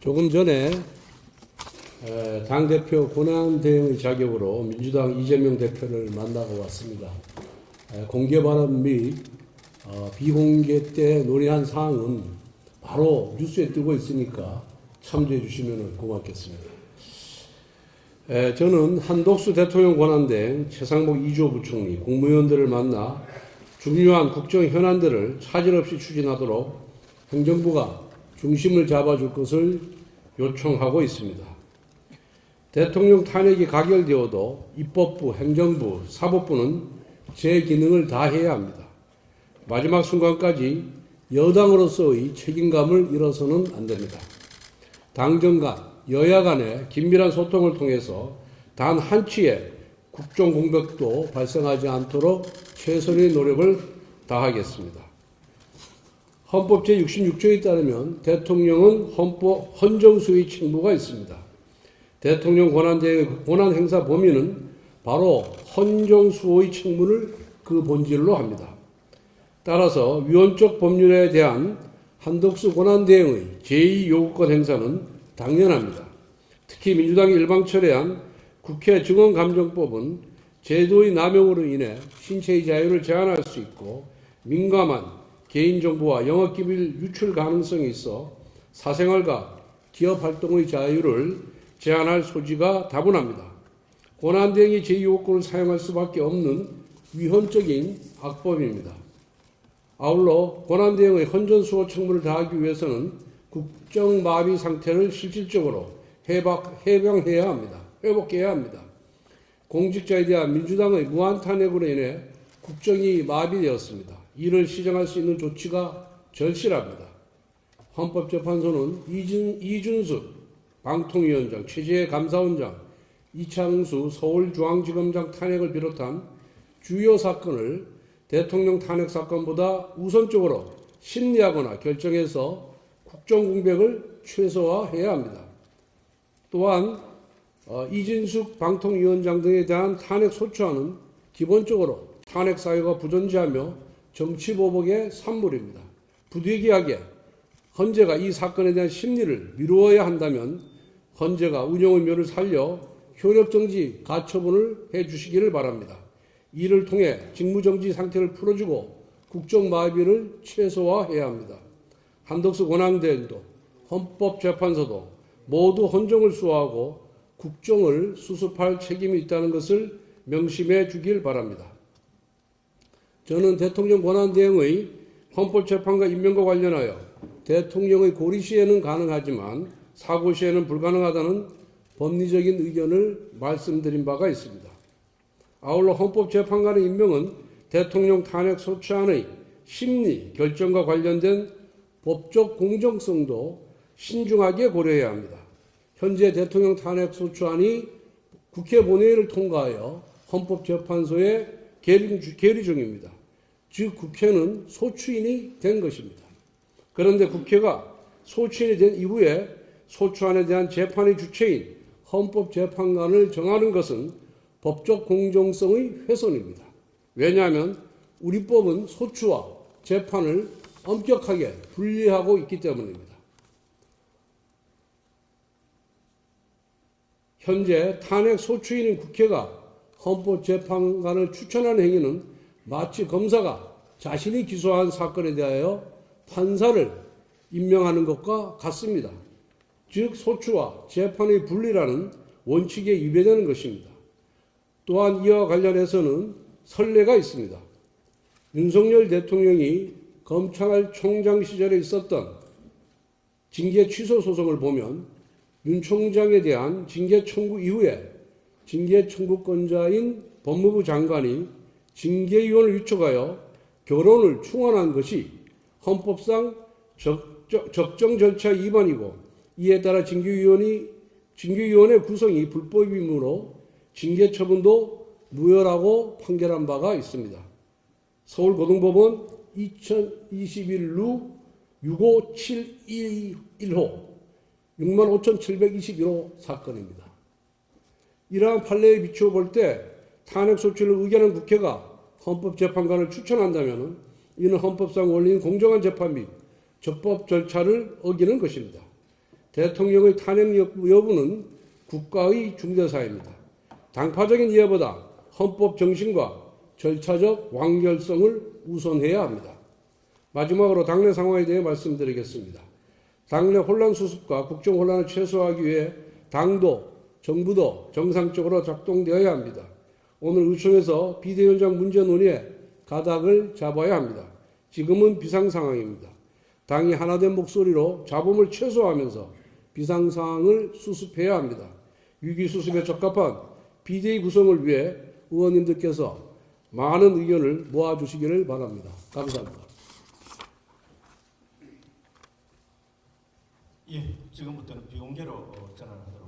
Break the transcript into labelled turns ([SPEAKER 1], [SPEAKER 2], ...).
[SPEAKER 1] 조금 전에 당대표 권한대행의 자격으로 민주당 이재명 대표를 만나고 왔습니다. 공개 발언 및 비공개 때 논의한 사항은 바로 뉴스에 뜨고 있으니까 참조해 주시면 고맙겠습니다. 저는 한독수 대통령 권한대행, 최상목 이주호 부총리, 국무위원들을 만나 중요한 국정 현안들을 차질 없이 추진하도록 행정부가 중심을 잡아줄 것을 요청하고 있습니다. 대통령 탄핵이 가결되어도 입법부, 행정부, 사법부는 제 기능을 다해야 합니다. 마지막 순간까지 여당으로서의 책임감을 잃어서는 안 됩니다. 당정 간, 여야 간의 긴밀한 소통을 통해서 단 한치의 국정 공백도 발생하지 않도록 최선의 노력을 다하겠습니다. 헌법 제66조에 따르면 대통령은 헌정수의 책무가 있습니다. 대통령 권한대행의 권한 행사 범위는 바로 헌정수호의 책무를 그 본질로 합니다. 따라서 위헌적 법률에 대한 한덕수 권한대행의 제2요구권 행사는 당연합니다. 특히 민주당이 일방 철회한 국회 증언감정법은 제도의 남용으로 인해 신체의 자유를 제한할 수 있고 민감한 개인정보와 영업기밀 유출 가능성이 있어 사생활과 기업활동의 자유를 제한할 소지가 다분합니다. 권한대행이 제2요구권을 사용할 수밖에 없는 위헌적인 악법입니다. 아울러 권한대행의 헌정수호 책무를 다하기 위해서는 국정마비 상태를 실질적으로 해방해야 합니다. 회복해야 합니다. 공직자에 대한 민주당의 무한탄핵으로 인해 국정이 마비되었습니다. 이를 시정할 수 있는 조치가 절실합니다. 헌법재판소는 이준숙 방통위원장, 최재해 감사원장, 이창수 서울중앙지검장 탄핵을 비롯한 주요 사건을 대통령 탄핵 사건보다 우선적으로 심리하거나 결정해서 국정공백을 최소화해야 합니다. 또한 이진숙 방통위원장 등에 대한 탄핵 소추안은 기본적으로 탄핵 사유가 부존재하며 정치보복의 산물입니다. 부득이하게 헌재가 이 사건에 대한 심리를 미루어야 한다면 헌재가 운영의 묘를 살려 효력정지 가처분을 해주시기를 바랍니다. 이를 통해 직무정지 상태를 풀어주고 국정마비를 최소화해야 합니다. 한덕수 권한대행도 헌법재판소도 모두 헌정을 수호하고 국정을 수습할 책임이 있다는 것을 명심해 주길 바랍니다. 저는 대통령 권한대행의 헌법재판관 임명과 관련하여 대통령의 고리 시에는 가능하지만 사고 시에는 불가능하다는 법리적인 의견을 말씀드린 바가 있습니다. 아울러 헌법재판관의 임명은 대통령 탄핵 소추안의 심리, 결정과 관련된 법적 공정성도 신중하게 고려해야 합니다. 현재 대통령 탄핵 소추안이 국회 본회의를 통과하여 헌법재판소에 계류 중입니다. 즉 국회는 소추인이 된 것입니다. 그런데 국회가 소추인이 된 이후에 소추안에 대한 재판의 주체인 헌법재판관을 정하는 것은 법적 공정성의 훼손입니다. 왜냐하면 우리 법은 소추와 재판을 엄격하게 분리하고 있기 때문입니다. 현재 탄핵 소추인인 국회가 헌법재판관을 추천하는 행위는 마치 검사가 자신이 기소한 사건에 대하여 판사를 임명하는 것과 같습니다. 즉 소추와 재판의 분리라는 원칙에 위배되는 것입니다. 또한 이와 관련해서는 선례가 있습니다. 윤석열 대통령이 검찰총장 시절에 있었던 징계 취소 소송을 보면 윤 총장에 대한 징계 청구 이후에 징계 청구권자인 법무부 장관이 징계위원을 위촉하여 결혼을 충원한 것이 헌법상 적정 절차 위반이고 이에 따라 징계위원회 구성이 불법이므로 징계 처분도 무효라고 판결한 바가 있습니다. 서울고등법원 2021루 65721호 65,721호 사건입니다. 이러한 판례에 비추어 볼 때 탄핵소추를 의결한 국회가 헌법재판관을 추천한다면 이는 헌법상 원리인 공정한 재판 및 적법 절차를 어기는 것입니다. 대통령의 탄핵 여부는 국가의 중대사입니다. 당파적인 이해보다 헌법 정신과 절차적 완결성을 우선해야 합니다. 마지막으로 당내 상황에 대해 말씀드리겠습니다. 당내 혼란 수습과 국정 혼란을 최소화하기 위해 당도, 정부도 정상적으로 작동되어야 합니다. 오늘 의총에서 비대위원장 문제 논의에 가닥을 잡아야 합니다. 지금은 비상상황입니다. 당이 하나된 목소리로 잡음을 최소화하면서 비상상황을 수습해야 합니다. 위기수습에 적합한 비대위 구성을 위해 의원님들께서 많은 의견을 모아주시기를 바랍니다. 감사합니다.
[SPEAKER 2] 예, 지금부터는 비공개로 전환하도록